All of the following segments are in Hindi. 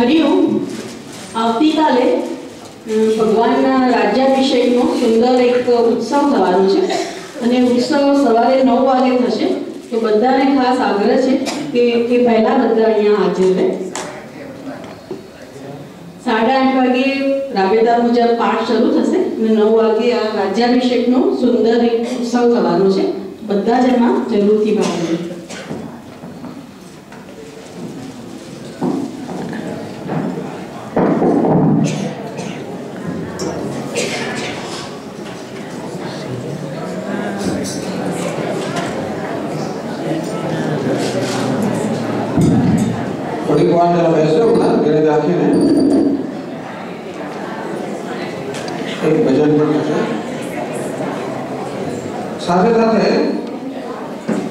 हरिओम આવતીકાલે ભગવાનના રાજ્યાભિષેકનો સુંદર એક ઉત્સવ થવાનો છે અને ઉત્સવ સવારે 9 વાગે થશે તો બધાને ખાસ આગ્રહ છે કે પહેલા બધા અહીંયા હાજર રહે 8:30 વાગે રાબેતા મુજબ પાઠ શરૂ થશે અને 9 વાગે આ રાજ્યાભિષેકનો સુંદર એક ઉત્સવ થવાનો છે બધા જ એમાં જરૂરથી ભાગ લે સાથે સાથે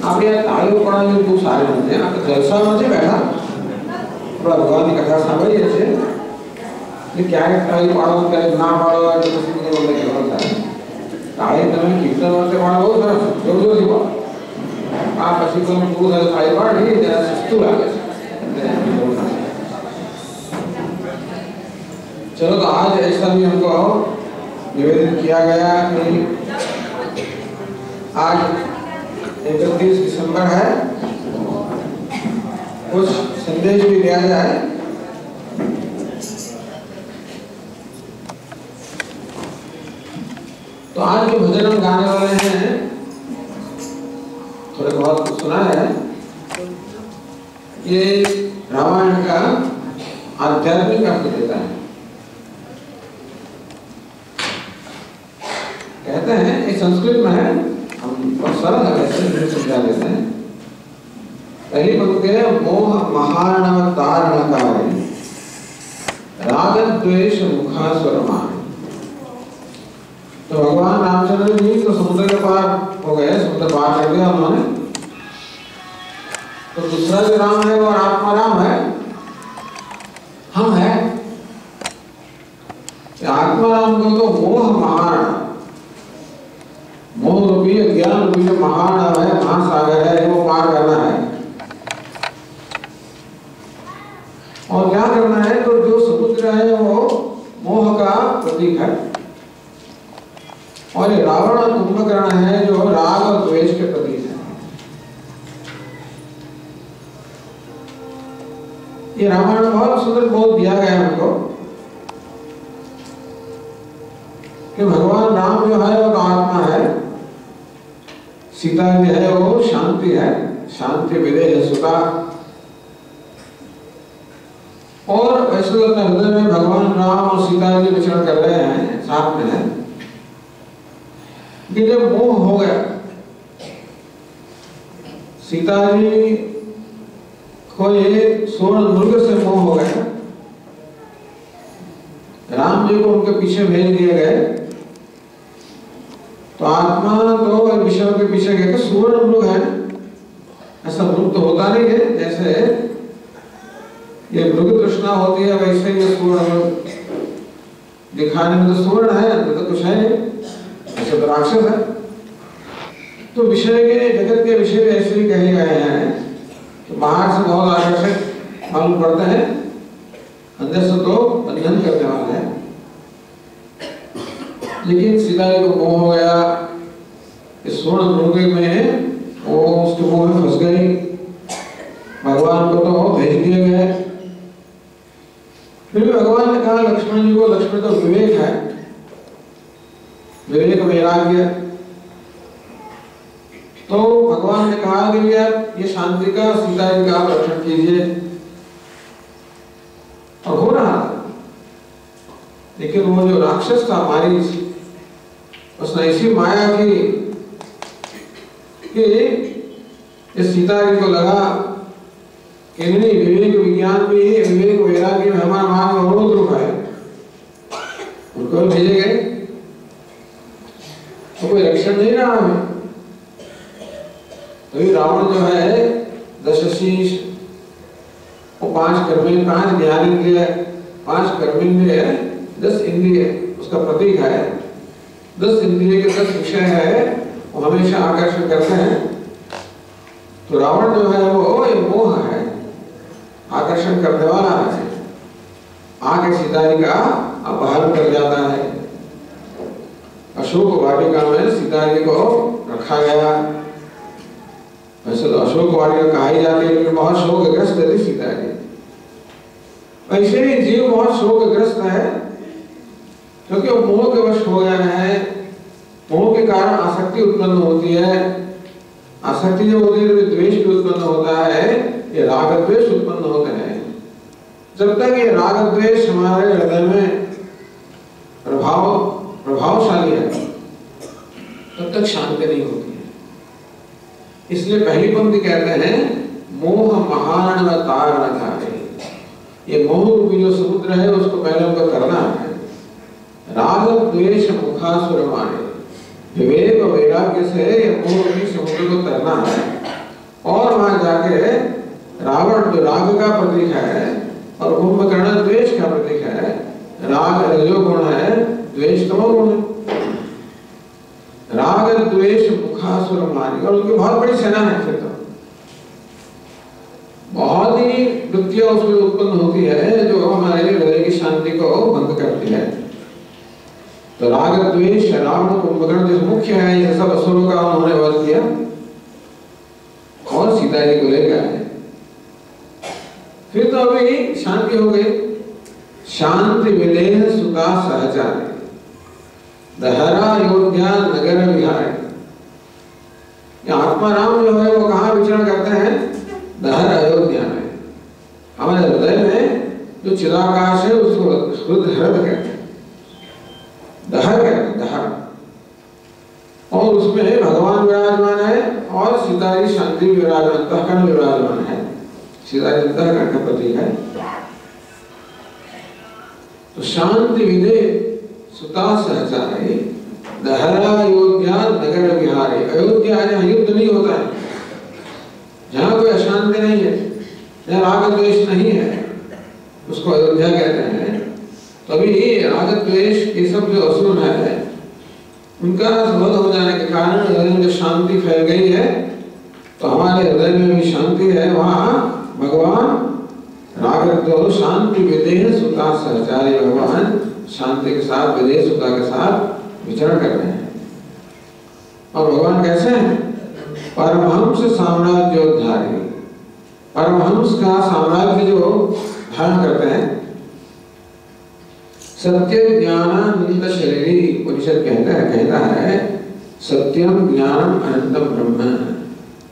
આપણે તાળીઓ પડાવીને બહુ સારી નથી આપણે જલસામાં નથી બેઠા ભગવાનની કથા સાંભળીએ છીએ એટલે ક્યારેક તાળી પાડો ક્યારેક ના પાડો એટલે પછી બધો તમને ખબર થાય તાળી તમે કીર્તન વખતે પાડો બહુ સરસ જોરજોરથી પાડો આ પછી તમે પૂરું થાય તાળી પાડી ત્યારે સસ્તું લાગે છે चलो तो आज ऐसा भी हमको निवेदन किया गया कि आज 31 दिसंबर है कुछ संदेश भी दिया जाए तो आज जो भजन हम गाने वाले हैं थोड़े बहुत सुना है ये रामायण का आध्यात्मिक अर्थ देता है कहते हैं एक संस्कृत में है हम बहुत सरल है वैसे समझा देते हैं पहली पंक्ति है मोह महारणव तारणकारी राग द्वेष मुखासुरमान तो भगवान रामचंद्र जी तो समुद्र के पार हो गए समुद्र पार कर दिया उन्होंने तो दूसरा जो राम है वो आत्मा राम है हम है आत्मा राम को तो मोह महारण मोह रूपी ज्ञान रूपी जो महान है महासागर है वो पार करना है और क्या करना है तो जो समुद्र है वो मोह का प्रतीक है और ये रावण और कुंभकर्ण है जो राग और द्वेष के प्रतीक है। ये रामायण में बहुत सुंदर बोध दिया गया है हमको कि भगवान राम जो है वो तो आत्मा है, सीता जो है वो शांति है, शांति विदेह सुता। और वैसे तो अपने हृदय में भगवान राम और सीता जी विचरण कर रहे हैं, साथ में है। कि जब मोह हो गया, सीता जी को ये स्वर्ण मृग से मोह हो गया, राम जी को उनके पीछे भेज दिए गए, तो आत्मा तो विषयों के पीछे गए। स्वर्ण मृग है, ऐसा मृग तो होता नहीं है, जैसे ये मृग तृष्णा होती है वैसे ये स्वर्ण दिखाने में तो स्वर्ण है, अंदर तो कुछ है नहीं, ऐसे तो राक्षस है। तो विषय के जगत के विषय भी ऐसे ही कहे गए हैं तो बाहर से बहुत आकर्षक मालूम पड़ते हैं, अंदर से तो बंधन करने वाला है। लेकिन सीता जी को मोह हो गया, इस स्वर्ण मृग में वो उसके मोह में फंस गई, भगवान को तो भेज दिए गए। फिर भी भगवान ने कहा लक्ष्मण जी को, लक्ष्मण तो विवेक है, विवेक वैराग्य। तो भगवान ने कहा कि यार ये शांति का, सीता जी का आप रक्षण कीजिए, और हो रहा था। लेकिन वो जो राक्षस था मारीच, उसने ऐसी माया की कि इस सीता जी को लगा कि नहीं, विवेक विज्ञान में, विवेक वैराग्य में हमारा मार्ग अवरोध रूप है, उनको भेजे गए तो कोई रक्षण नहीं रहा हमें। तो रावण जो है दशशीष, वो 5 कर्मेंद्रिय, 5 ज्ञानेंद्रिय, 5 कर्मेंद्रिय, 10 इंद्रिय उसका प्रतीक है। 10 इंद्रिय के 10 विषय है, वो हमेशा आकर्षण करते हैं। तो रावण जो है वो ये मोह है, आकर्षण करने वाला है, आके सीता जी का अपहरण कर जाता है। अशोक वाटिका में सीता जी को रखा गया। वैसे तो अशोक वाटिका कहा ही जाती है, लेकिन बहुत शोकग्रस्त थी सीता जी। वैसे ही जीव बहुत शोकग्रस्त है, क्योंकि वो मोह के वश हो गया है। मोह के कारण आसक्ति उत्पन्न होती है, आसक्ति जब होती है तो द्वेष भी उत्पन्न होता है, ये राग द्वेष उत्पन्न होते हैं। जब तक ये राग द्वेष हमारे हृदय में प्रभावशाली है, तब तक शांति नहीं होती है। इसलिए पहली पंक्ति कहते हैं मोह महान व तार न जाए। ये मोह रूपी जो समुद्र है उसको पहले हमको करना है। राग द्वेष मुखासुर माने, विवेक और वैराग्य से ये मोह रूपी समुद्र को तरना है। और वहां जाके रावण जो राग का प्रतीक है और कुंभकर्ण द्वेष का प्रतीक है। राग रजोगुण है, द्वेष तमोगुण है। राग द्वेष मुखासुर मानी, और उनकी बहुत बड़ी सेना है। फिर तो बहुत ही वृत्तियां उसमें उत्पन्न होती है जो हमारे हृदय की शांति को भंग करती है। तो राग द्वेष रावण कुंभकर्ण जो मुख्य है, ये सब असुरों का उन्होंने वध किया और सीता जी को ले गए। फिर तो अभी शांति हो गई। शांति विदेह सुता सहचारे, दहरा अयोध्या नगर विहार। आत्मा राम जो है वो कहाँ विचरण करते हैं? दहर अयोध्या में। हमारे हृदय में जो चिदाकाश है उसको हृदय कहते हैं, दहर कहते हैं, दहर। और उसमें भगवान विराजमान है और सीता जी शांति विराजमान, अंतःकरण विराजमान है। सीता जी अंतःकरण का प्रतीक है। तो शांति विदे सुता सहचारे, दहरा अयोध्या नगर विहारे। अयोध्या जहाँ युद्ध नहीं होता है, जहाँ कोई अशांति नहीं है, जहाँ राग द्वेष नहीं है, उसको अयोध्या कहते हैं। तभी राग द्वेष ये सब जो असुर है उनका वध हो जाने के कारण हृदय में जो शांति फैल गई है, तो हमारे हृदय में भी शांति है। वहाँ भगवान राग द्वेष शांति विदेह सुता सहचारी, भगवान शांति के साथ विदेह सुता के साथ विचरण कर रहे हैं। और भगवान कैसे हैं? परमहंस साम्राज्योद्धारी। परमहंस का साम्राज्य जो धारण करते हैं। सत्य ज्ञानानंद शरीरी उपनिषद कहता है सत्यम ज्ञानम अनंतम ब्रह्म।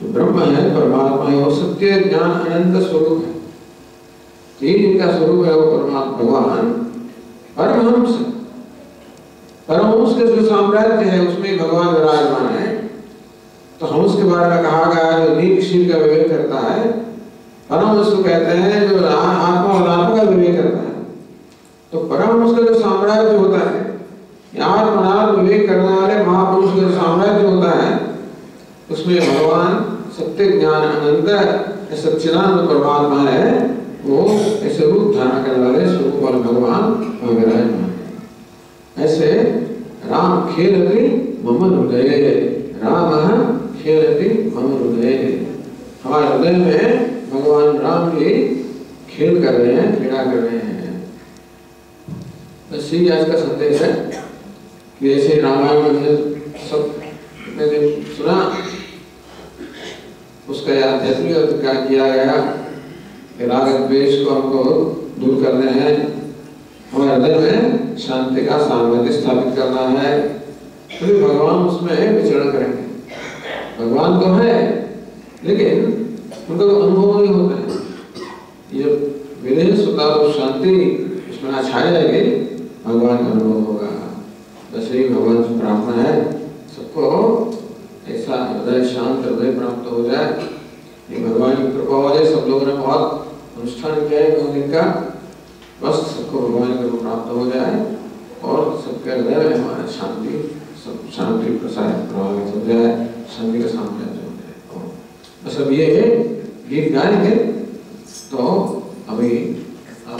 जो ब्रह्म है, परमात्मा है, वो सत्य ज्ञान अनंत स्वरूप है। ये जिनका स्वरूप है वो परमात्मा भगवान परमहंस। परमहंस के जो साम्राज्य है उसमें भगवान विराजमान है। तो हंस के बारे में कहा गया जो नीक शील का विवेक करता है, परमहंस को कहते हैं जो आत्मा और अनात्मा का विवेक करता है। तो परमहंस का जो साम्राज्य होता है, आत्म अनात्म विवेक करने वाले महापुरुष का जो साम्राज्य होता है, उसमें भगवान सत्य ज्ञान अनंत सच्चिदानंद परमात्मा है, वो ऐसे रूप धारण करने वाले स्वरूप वाले भगवान विराजमान। ऐसे राम खेलति मम हृदये, राम खेलति मम हृदये। हमारे हृदय में भगवान राम जी खेल कर रहे हैं, क्रीड़ा कर रहे हैं। बस यही आज का संदेश है कि ऐसे रामायण में सब सुना, उसका आध्यात्मिक अर्थ क्या किया गया कि राग द्वेष को हमको दूर करने हैं, हमारे हृदय में शांति का सामर्थ्य स्थापित करना है, फिर भगवान उसमें विचरण करेंगे। भगवान तो है लेकिन उनका तो अनुभव नहीं होता है। ये विदेह सुता तो शांति उसमें आ छा जाएगी, भगवान का अनुभव होगा। बस यही भगवान से प्रार्थना है सबको ऐसा हृदय शांत हृदय प्राप्त हो जाए, ये भगवान की कृपा हो जाए। सब लोगों ने बहुत अनुष्ठान किया है 9 दिन का, बस सबको भगवान की कृपा प्राप्त हो जाए और सबके हृदय में हमारा शांति सब शांति प्रसारित प्रभावित हो जाए, शांति का साम्राज्य हो जाए। बस अब ये गीत गाएंगे तो अभी आप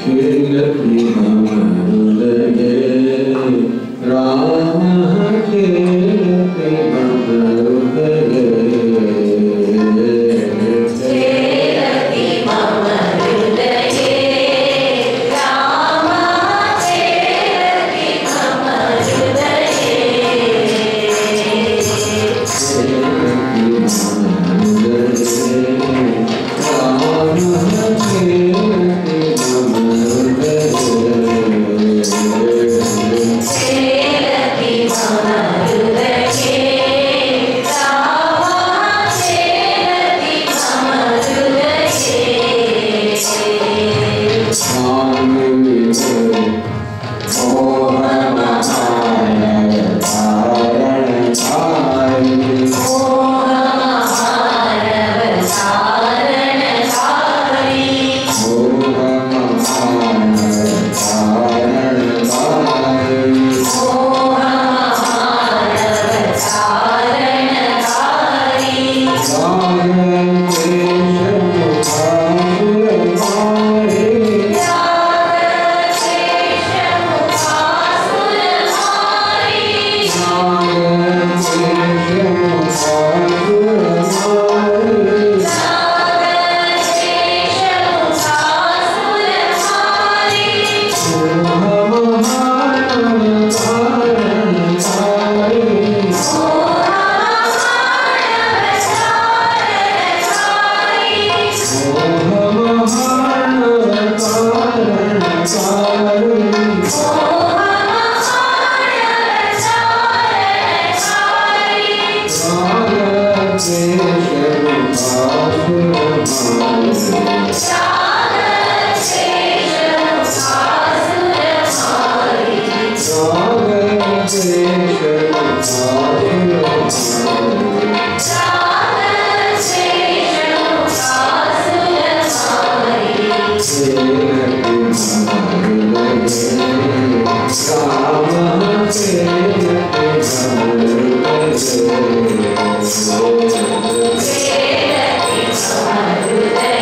खेलति मम हृदये राम खेलति मम हृदये, खेलति मम हृदये राम खेलति मम हृदये, खेलति मम हृदये राम खेलति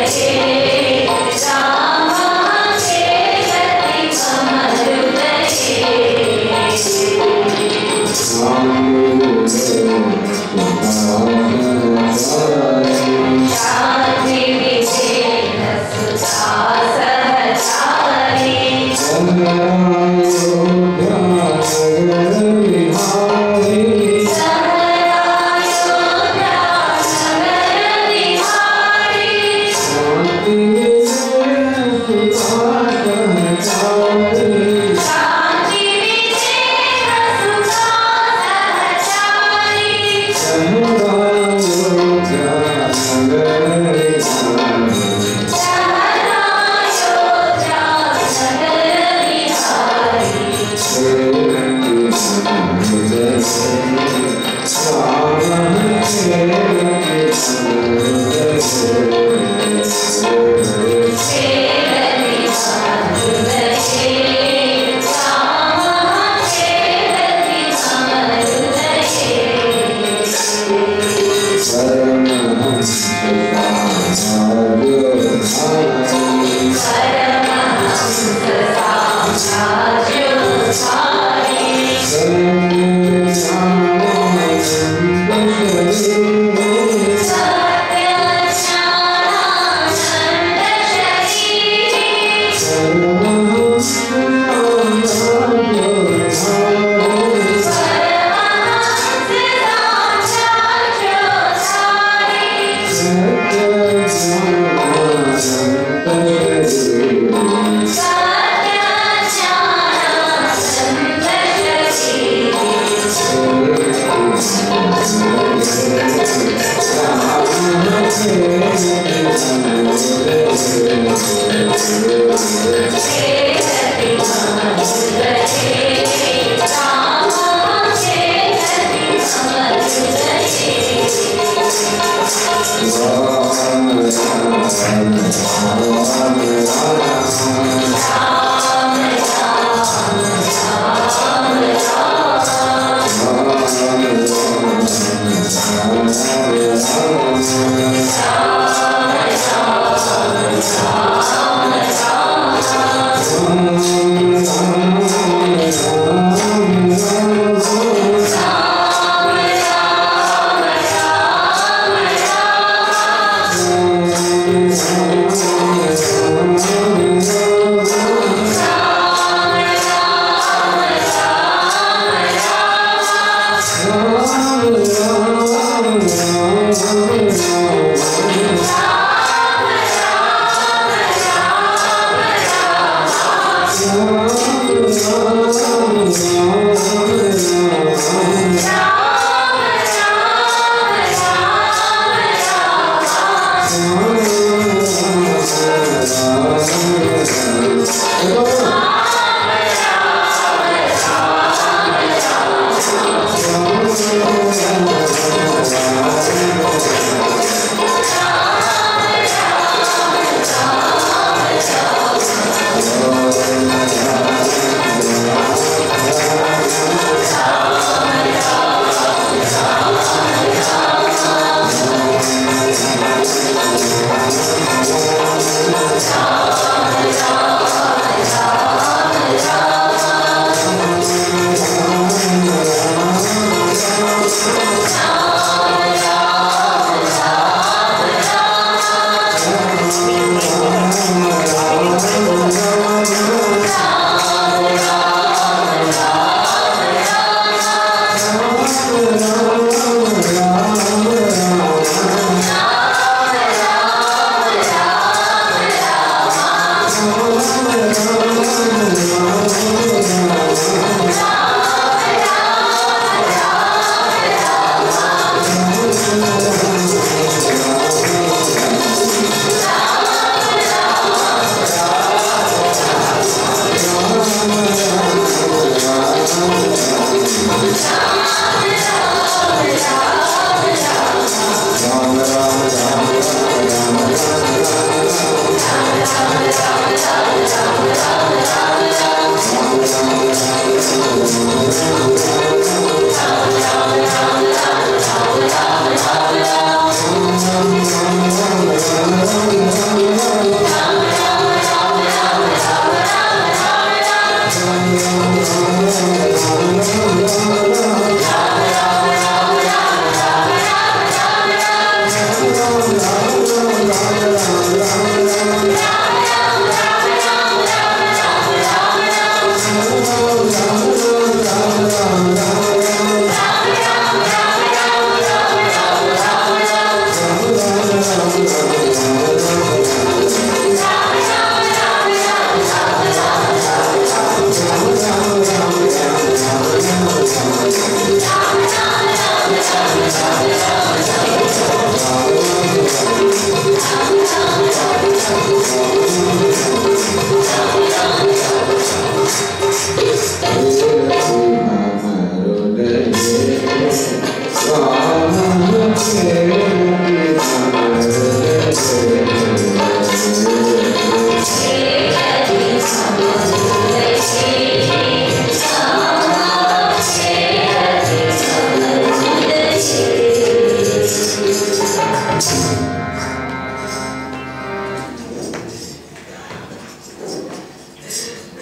Hare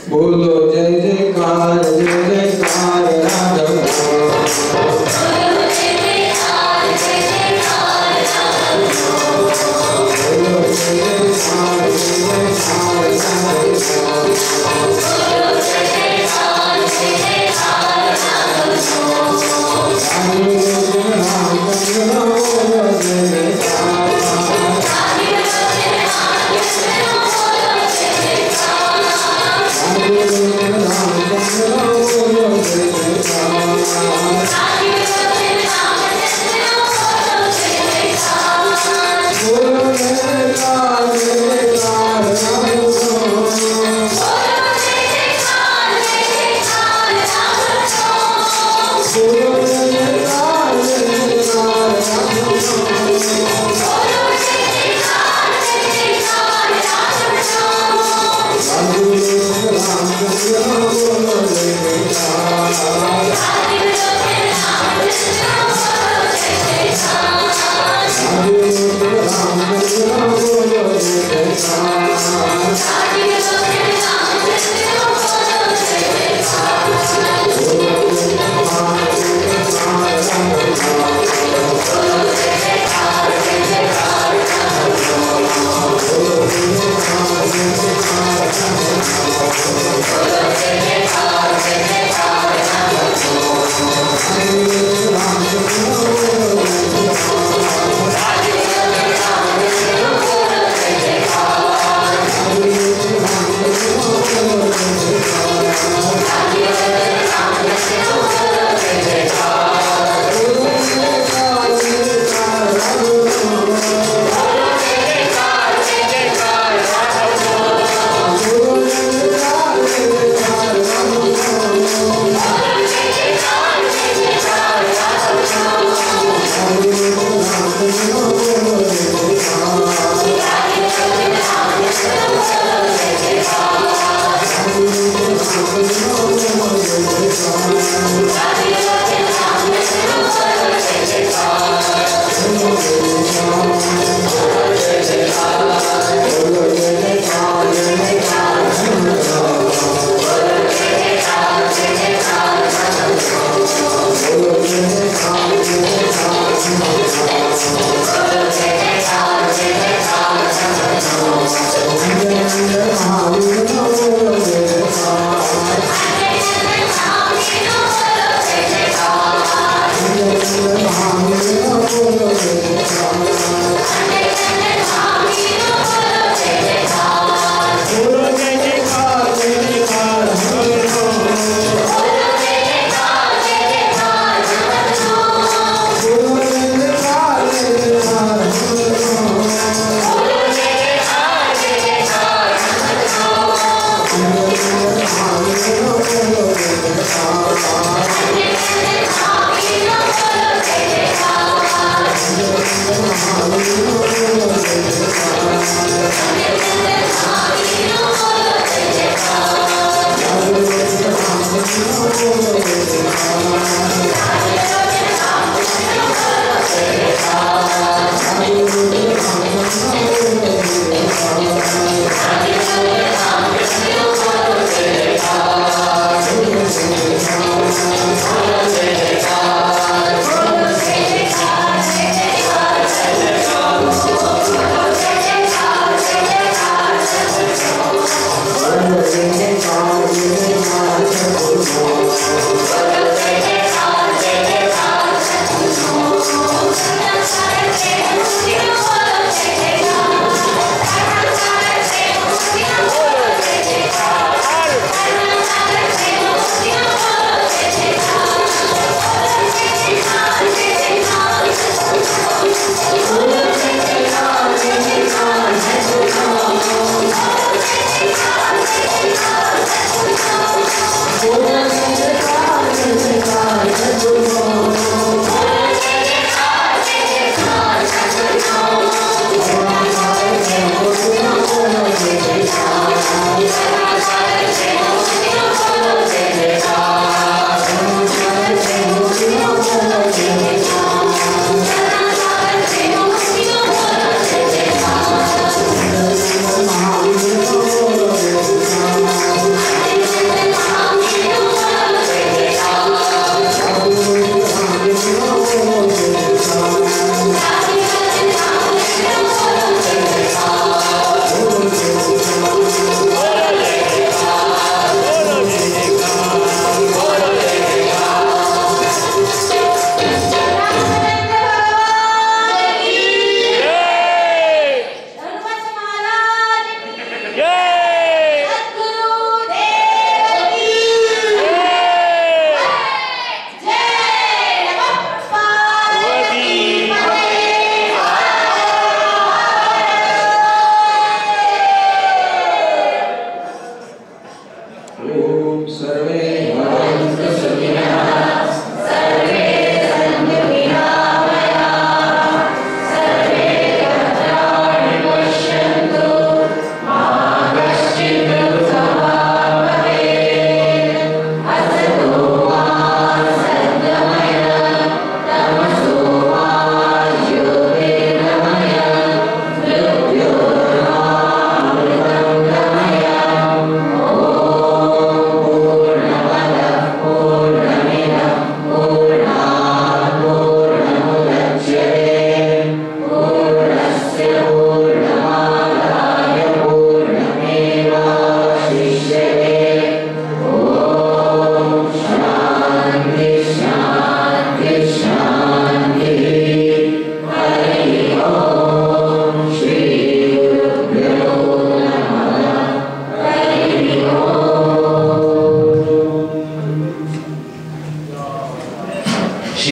बोलो जय जयकार राघव। Jai Oh,